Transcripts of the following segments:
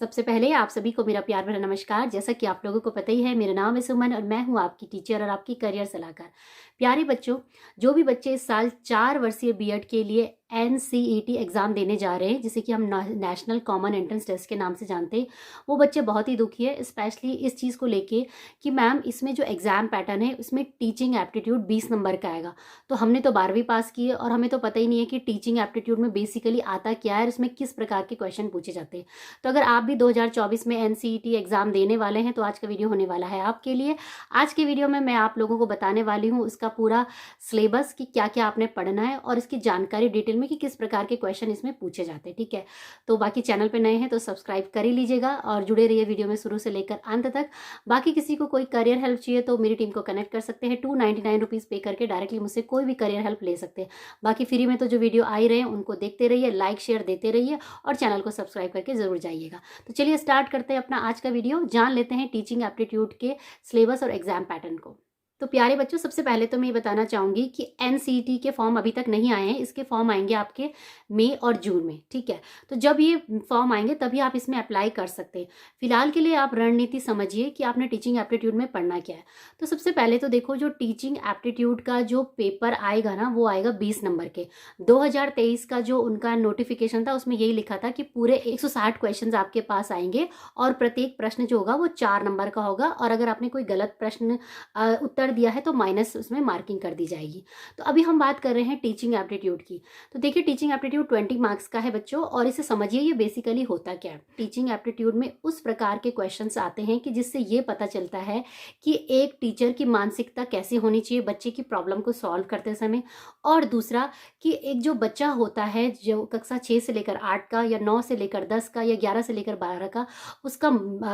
सबसे पहले आप सभी को मेरा प्यार भरा नमस्कार। जैसा कि आप लोगों को पता ही है, मेरा नाम है सुमन और मैं हूं आपकी टीचर और आपकी करियर सलाहकार। प्यारे बच्चों, जो भी बच्चे इस साल 4 वर्षीय बीएड के लिए एनसीईटी एग्ज़ाम देने जा रहे हैं, जिसे कि हम नेशनल कॉमन एंट्रेंस टेस्ट के नाम से जानते हैं, वो बच्चे बहुत ही दुखी है, स्पेशली इस चीज़ को लेके कि मैम इसमें जो एग्ज़ाम पैटर्न है उसमें टीचिंग एप्टीट्यूड 20 नंबर का आएगा। तो हमने तो 12वीं पास की है और हमें तो पता ही नहीं है कि टीचिंग एप्टीट्यूड में बेसिकली आता क्या है और उसमें किस प्रकार के क्वेश्चन पूछे जाते हैं। तो अगर आप भी 2024 में एनसीईटी एग्ज़ाम देने वाले हैं तो आज का वीडियो होने वाला है आपके लिए। आज के वीडियो में मैं आप लोगों को बताने वाली हूँ उसका पूरा सिलेबस कि क्या क्या आपने पढ़ना है और इसकी जानकारी डिटेल में कि किस प्रकार के क्वेश्चन इसमें पूछे जाते हैं। ठीक है, तो बाकी चैनल पे नए हैं तो सब्सक्राइब कर ही लीजिएगा और जुड़े रहिए वीडियो में शुरू से लेकर अंत तक। बाकी किसी को कोई करियर हेल्प चाहिए तो मेरी टीम को कनेक्ट कर सकते हैं। 299 रुपीज़ पे करके डायरेक्टली मुझसे कोई भी करियर हेल्प ले सकते हैं। बाकी फ्री में तो जो वीडियो आ ही रहे हैं उनको देखते रहिए, लाइक शेयर देते रहिए और चैनल को सब्सक्राइब करके जरूर जाइएगा। तो चलिए स्टार्ट करते हैं अपना आज का वीडियो। जान लेते हैं टीचिंग एप्टीट्यूड के सिलेबस और एग्जाम पैटर्न को। तो प्यारे बच्चों, सबसे पहले तो मैं ये बताना चाहूँगी कि एनसीईटी के फॉर्म अभी तक नहीं आए हैं। इसके फॉर्म आएंगे आपके मई और जून में। ठीक है, तो जब ये फॉर्म आएंगे तभी आप इसमें अप्लाई कर सकते हैं। फिलहाल के लिए आप रणनीति समझिए कि आपने टीचिंग एप्टीट्यूड में पढ़ना क्या है। तो सबसे पहले तो देखो, जो टीचिंग एप्टीट्यूड का जो पेपर आएगा ना, वो आएगा 20 नंबर के। 2023 का जो उनका नोटिफिकेशन था उसमें यही लिखा था कि पूरे 160 क्वेश्चन आपके पास आएंगे और प्रत्येक प्रश्न जो होगा वो 4 नंबर का होगा और अगर आपने कोई गलत प्रश्न उत्तर दिया है तो माइनस उसमें मार्किंग कर दी जाएगी। तो अभी हम बात कर रहे हैं टीचिंग एप्टीट्यूड की। तो देखिए, टीचिंग एप्टीट्यूड 20 मार्क्स का है बच्चों और इसे समझिए ये बेसिकली होता क्या है। टीचिंग एप्टीट्यूड में उस प्रकार के क्वेश्चंस आते हैं कि जिससे ये पता चलता है कि एक टीचर की मानसिकता कैसी होनी चाहिए बच्चे की प्रॉब्लम को सॉल्व करते समय, और दूसरा कि एक जो बच्चा होता है जो कक्षा 6 से लेकर 8 का या 9 से लेकर 10 का या 11 से लेकर 12 का, उसका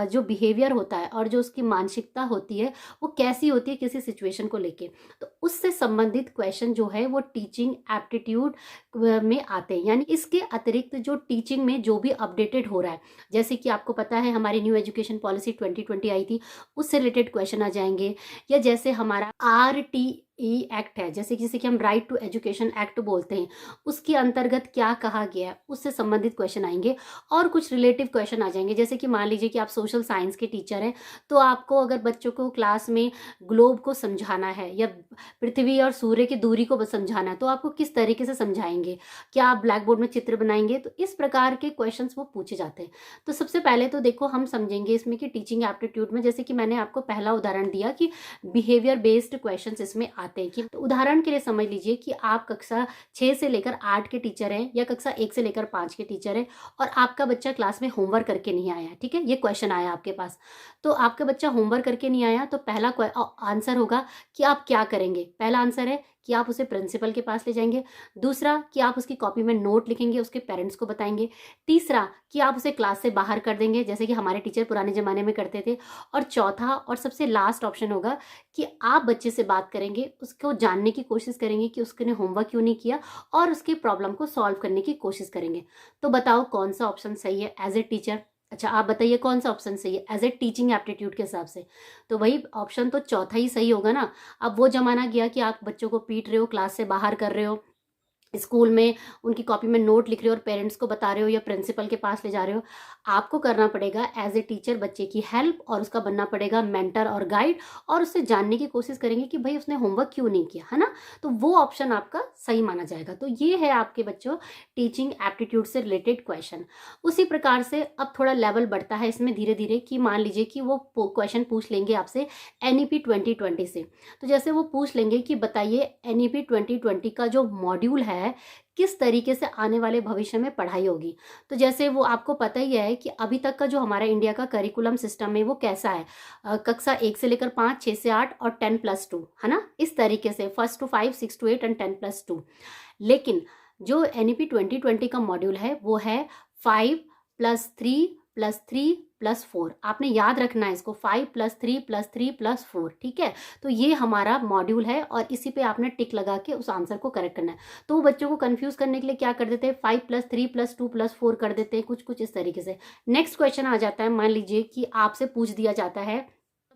जो बिहेवियर होता है और जो उसकी मानसिकता होती है वो कैसी होती है किसी सिचुएशन को लेके। तो उससे संबंधित क्वेश्चन जो है वो टीचिंग एप्टीट्यूड में आते हैं। यानी इसके अतिरिक्त जो टीचिंग में जो भी अपडेटेड हो रहा है, जैसे कि आपको पता है हमारी न्यू एजुकेशन पॉलिसी 2020 आई थी, उससे रिलेटेड क्वेश्चन आ जाएंगे, या जैसे हमारा RTE एक्ट है, जैसे कि हम राइट टू एजुकेशन एक्ट बोलते हैं, उसके अंतर्गत क्या कहा गया है उससे संबंधित क्वेश्चन आएंगे। और कुछ रिलेटिव क्वेश्चन आ जाएंगे, जैसे कि मान लीजिए कि आप सोशल साइंस के टीचर हैं तो आपको अगर बच्चों को क्लास में ग्लोब को समझाना है या पृथ्वी और सूर्य की दूरी को समझाना है तो आपको किस तरीके से समझाएंगे, क्या आप ब्लैक बोर्ड में चित्र बनाएंगे, तो इस प्रकार के क्वेश्चंस वो पूछे जाते हैं। तो सबसे पहले तो देखो हम समझेंगे इसमें कि टीचिंग एप्टीट्यूड में, जैसे कि मैंने आपको पहला उदाहरण दिया कि बिहेवियर बेस्ड क्वेश्चंस इसमें आते हैं। कि तो उदाहरण के लिए समझ लीजिए कि आप कक्षा 6 से लेकर 8 के टीचर हैं या कक्षा 1 से लेकर 5 के टीचर हैं और आपका बच्चा क्लास में होमवर्क करके नहीं आया। ठीक है, ये क्वेश्चन आया आपके पास, तो आपका बच्चा होमवर्क करके नहीं आया तो पहला आंसर होगा कि आप क्या करेंगे। पहला आंसर है कि आप उसे प्रिंसिपल के पास ले जाएंगे। दूसरा कि आप उसकी कॉपी में नोट लिखेंगे, उसके पेरेंट्स को बताएंगे। तीसरा कि आप उसे क्लास से बाहर कर देंगे, जैसे कि हमारे टीचर पुराने ज़माने में करते थे। और चौथा और सबसे लास्ट ऑप्शन होगा कि आप बच्चे से बात करेंगे, उसको जानने की कोशिश करेंगे कि उसने होमवर्क क्यों नहीं किया और उसकी प्रॉब्लम को सॉल्व करने की कोशिश करेंगे। तो बताओ कौन सा ऑप्शन सही है एज ए टीचर। अच्छा, आप बताइए कौन सा ऑप्शन सही है एज ए टीचिंग एप्टीट्यूड के हिसाब से। तो वही ऑप्शन तो चौथा ही सही होगा ना। अब वो जमाना गया कि आप बच्चों को पीट रहे हो, क्लास से बाहर कर रहे हो, स्कूल में उनकी कॉपी में नोट लिख रहे हो और पेरेंट्स को बता रहे हो या प्रिंसिपल के पास ले जा रहे हो। आपको करना पड़ेगा एज ए टीचर बच्चे की हेल्प और उसका बनना पड़ेगा मेंटर और गाइड और उससे जानने की कोशिश करेंगे कि भाई उसने होमवर्क क्यों नहीं किया, है ना। तो वो ऑप्शन आपका सही माना जाएगा। तो ये है आपके बच्चों टीचिंग एप्टीट्यूड से रिलेटेड क्वेश्चन। उसी प्रकार से अब थोड़ा लेवल बढ़ता है इसमें धीरे धीरे कि मान लीजिए कि वो क्वेश्चन पूछ लेंगे आपसे NEP 2020 से। तो जैसे वो पूछ लेंगे कि बताइए NEP 2020 का जो मॉड्यूल है किस तरीके से आने वाले भविष्य में पढ़ाई होगी। तो जैसे वो आपको पता ही है कि अभी तक का जो हमारा इंडिया का करिकुलम सिस्टम है वो कैसा है, कक्षा 1 से लेकर 5, 6 से 8 और 10+2, है ना। इस तरीके से 1 to 5, 6 to 8 एंड 10+2। लेकिन जो NEP 2020 का मॉड्यूल है वो है 5+3+3+4। आपने याद रखना है इसको, 5+3+3+4। ठीक है, तो ये हमारा मॉड्यूल है और इसी पे आपने टिक लगा के उस आंसर को करेक्ट करना है। तो बच्चों को कंफ्यूज करने के लिए क्या कर देते हैं, 5+3+2+4 कर देते हैं, कुछ इस तरीके से। नेक्स्ट क्वेश्चन आ जाता है, मान लीजिए कि आपसे पूछ दिया जाता है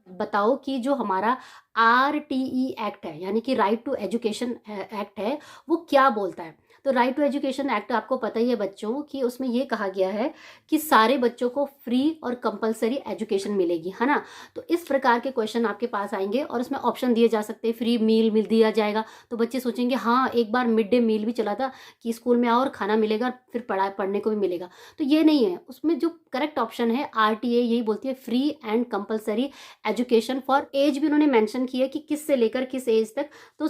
बताओ कि जो हमारा RTE एक्ट है यानी कि राइट टू एजुकेशन एक्ट है वो क्या बोलता है। तो राइट टू एजुकेशन एक्ट आपको पता ही है बच्चों कि उसमें ये कहा गया है कि सारे बच्चों को फ्री और कंपलसरी एजुकेशन मिलेगी, है ना। तो इस प्रकार के क्वेश्चन आपके पास आएंगे और उसमें ऑप्शन दिए जा सकते हैं, फ्री मील मिल दिया जाएगा। तो बच्चे सोचेंगे हाँ एक बार मिड डे मील भी चला था कि स्कूल में आओ और खाना मिलेगा, फिर पढ़ने को भी मिलेगा। तो ये नहीं है, उसमें जो करेक्ट ऑप्शन है आरटीए यही बोलती है, free and compulsory education for age भी उन्होंने मेंशन किया कि किस से लेकर किस एज तक। तो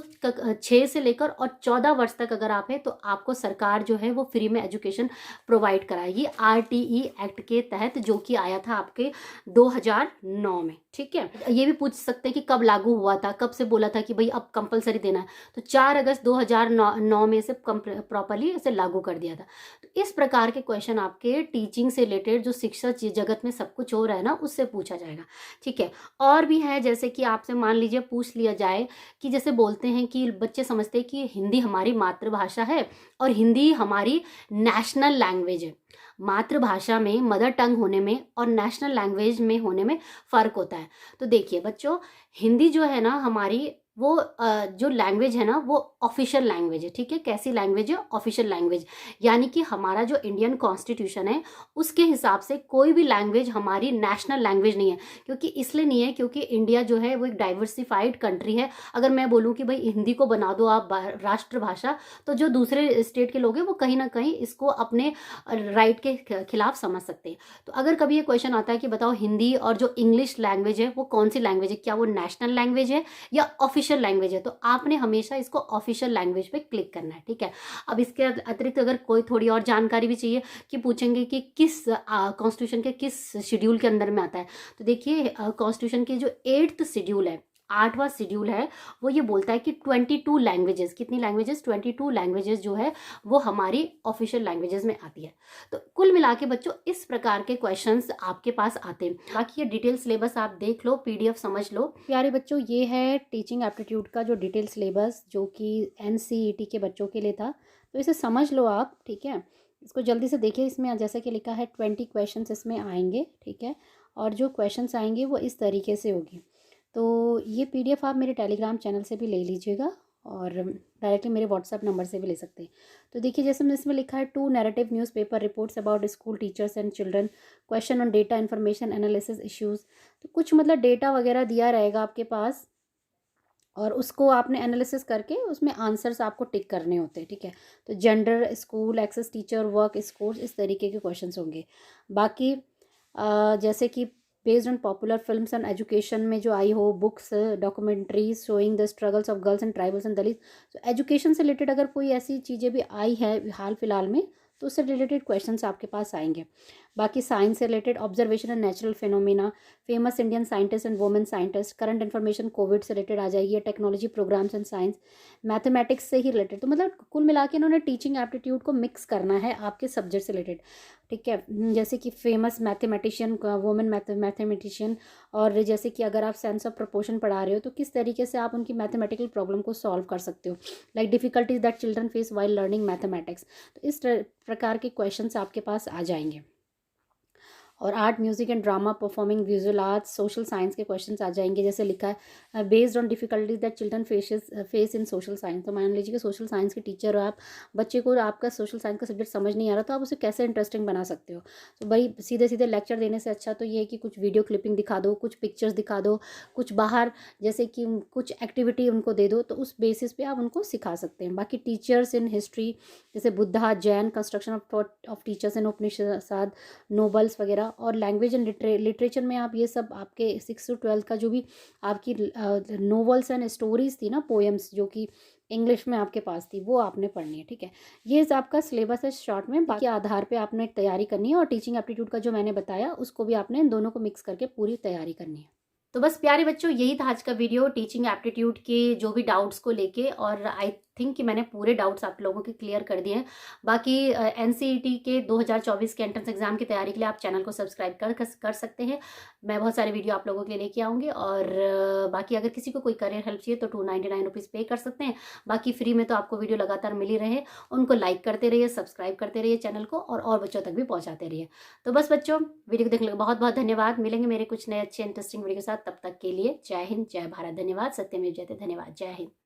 6 से लेकर और 14 वर्ष तक अगर आप हैं तो आपको सरकार जो है वो फ्री में एजुकेशन प्रोवाइड कराएगी आरटीई एक्ट के तहत, जो कि आया था आपके 2009 में। ठीक है, ये भी पूछ सकते हैं कि कब लागू हुआ था, कब से बोला था कि भाई अब कंपलसरी देना है। तो 4 अगस्त 2009 में से प्रॉपरली इसे लागू कर दिया था। तो इस प्रकार के क्वेश्चन आपके टीचिंग से रिलेटेड, जो शिक्षा जगत में सब कुछ हो रहा है ना, उससे पूछा जाएगा। ठीक है, और भी है, जैसे कि आपसे मान लीजिए पूछ लिया जाए कि जैसे बोलते हैं कि बच्चे समझते हैं कि हिंदी हमारी मातृभाषा है और हिंदी हमारी नेशनल लैंग्वेज है। मातृभाषा में, मदर टंग होने में और नेशनल लैंग्वेज में होने में फ़र्क होता है। तो देखिए बच्चों, हिंदी जो है ना हमारी, वो जो लैंग्वेज है ना वो ऑफिशियल लैंग्वेज है। ठीक है, कैसी लैंग्वेज है? Official language. यानी कि हमारा जो इंडियन कॉन्स्टिट्यूशन है उसके हिसाब से कोई भी लैंग्वेज हमारी नेशनल लैंग्वेज नहीं है। क्योंकि इसलिए नहीं है क्योंकि इंडिया जो है वो एक डाइवर्सिफाइड कंट्री है। अगर मैं बोलूँ कि भाई हिंदी को बना दो आप राष्ट्रभाषा, तो जो दूसरे स्टेट के लोग हैं वो कहीं ना कहीं इसको अपने राइट के खिलाफ समझ सकते हैं। तो अगर कभी ये क्वेश्चन आता है कि बताओ हिंदी और जो इंग्लिश लैंग्वेज है वो कौन सी लैंग्वेज है, क्या वो नेशनल लैंग्वेज है या ऑफिशियल लैंग्वेज है, तो आपने हमेशा इसको ऑफिशियल लैंग्वेज पे क्लिक करना है। ठीक है, अब इसके अतिरिक्त अगर कोई थोड़ी और जानकारी भी चाहिए कि पूछेंगे कि किस कॉन्स्टिट्यूशन के किस शेड्यूल के अंदर में आता है, तो देखिए कॉन्स्टिट्यूशन की जो 8th शेड्यूल है, 8वां शेड्यूल है, वो ये बोलता है कि 22 लैंग्वेजेस, कितनी लैंग्वेजेस? 22 लैंग्वेजेस जो है वो हमारी ऑफिशियल लैंग्वेजेस में आती है। तो कुल मिला के बच्चों इस प्रकार के क्वेश्चंस आपके पास आते हैं। बाकी ये डिटेल सिलेबस आप देख लो, पीडीएफ समझ लो। प्यारे बच्चों, ये है टीचिंग एप्टीट्यूड का जो डिटेल सिलेबस जो कि एनसीईटी के बच्चों के लिए था, तो इसे समझ लो आप। ठीक है, इसको जल्दी से देखिए। इसमें जैसे कि लिखा है 20 क्वेश्चन इसमें आएंगे। ठीक है, और जो क्वेश्चन आएंगे वो इस तरीके से होगी। तो ये पीडीएफ आप मेरे टेलीग्राम चैनल से भी ले लीजिएगा और डायरेक्टली मेरे व्हाट्सएप नंबर से भी ले सकते हैं। तो देखिए जैसे हमने इसमें लिखा है 2 narrative newspaper reports about school teachers and children, question on data information analysis issues. तो कुछ मतलब डेटा वगैरह दिया रहेगा आपके पास और उसको आपने एनालिसिस करके उसमें आंसर्स आपको टिक करने होते हैं। ठीक है, तो gender, school access, teacher work, scores, इस तरीके के क्वेश्चन होंगे। बाकी जैसे कि based on popular films and education में जो आई हो, books, documentaries showing the struggles of girls and tribals and Dalit. तो एजुकेशन से रिलेटेड अगर कोई ऐसी चीज़ें भी आई है हाल फिलहाल में तो उससे रिलेटेड क्वेश्चंस आपके पास आएंगे। बाकी साइंस से related observation and natural phenomena, famous Indian scientist and women scientist, current information Covid से रिलेटेड आ जाएगी, technology programmes and science, mathematics से ही रिलेटेड। तो मतलब कुल मिला के इन्होंने टीचिंग एप्टीट्यूड को मिक्स करना है आपके सब्जेक्ट से रिलेटेड। ठीक है, जैसे कि फेमस मैथमेटिशियन, वुमेन मैथमेटिशियन, और जैसे कि अगर आप सेंस ऑफ प्रोपोर्शन पढ़ा रहे हो तो किस तरीके से आप उनकी मैथमेटिकल प्रॉब्लम को सॉल्व कर सकते हो, like difficulties that children face while learning mathematics. तो इस प्रकार के क्वेश्चंस आपके पास आ जाएंगे। और art, music and drama, performing, visual arts, social science के क्वेश्चंस आ जाएंगे। जैसे लिखा है based on difficulties that children face in social science. तो मान लीजिए कि सोशल साइंस के टीचर हो आप, बच्चे को आपका सोशल साइंस का सब्जेक्ट समझ नहीं आ रहा तो आप उसे कैसे इंटरेस्टिंग बना सकते हो। तो भाई सीधे सीधे लेक्चर देने से अच्छा तो ये है कि कुछ वीडियो क्लिपिंग दिखा दो, कुछ पिक्चर्स दिखा दो, कुछ बाहर जैसे कि कुछ एक्टिविटी उनको दे दो, तो उस बेसिस पे आप उनको सिखा सकते हैं। बाकी टीचर्स इन हिस्ट्री जैसे Buddha, Jain, construction of teachers in Upanishad, nobles वगैरह, और लैंग्वेज एंड लिटरेचर में आप ये सब आपके 6 to 12 का जो भी आपकी नोवेल्स एंड स्टोरीज थी ना, पोएम्स जो कि इंग्लिश में आपके पास थी, वो आपने पढ़नी है। ठीक है, ये आपका सिलेबस है शॉर्ट में। बाकी आधार पे आपने तैयारी करनी है और टीचिंग एप्टीट्यूड का जो मैंने बताया उसको भी आपने इन दोनों को मिक्स करके पूरी तैयारी करनी है। तो बस प्यारे बच्चों, यही था आज का वीडियो टीचिंग एप्टीट्यूड के जो भी डाउट्स को लेके, और आई थिंक कि मैंने पूरे डाउट्स आप लोगों के क्लियर कर दिए हैं। बाकी एनसीईटी के 2024 के एंट्रेंस एग्जाम की तैयारी के लिए आप चैनल को सब्सक्राइब कर सकते हैं। मैं बहुत सारे वीडियो आप लोगों के लिए लेके आऊँगी। और बाकी अगर किसी को कोई करियर हेल्प चाहिए तो 299 रुपीज़ पे कर सकते हैं। बाकी फ्री में तो आपको वीडियो लगातार मिल ही रहे, उनको लाइक करते रहिए, सब्सक्राइब करते रहिए चैनल को, और बच्चों तक भी पहुँचाते रहिए। तो बस बच्चों, वीडियो को देखने के लिए बहुत बहुत धन्यवाद। मिलेंगे मेरे कुछ नए अच्छे इंटरेस्टिंग वीडियो के साथ, तब तक के लिए जय हिंद, जय भारत। धन्यवाद। सत्यमेव जयते। धन्यवाद। जय हिंद।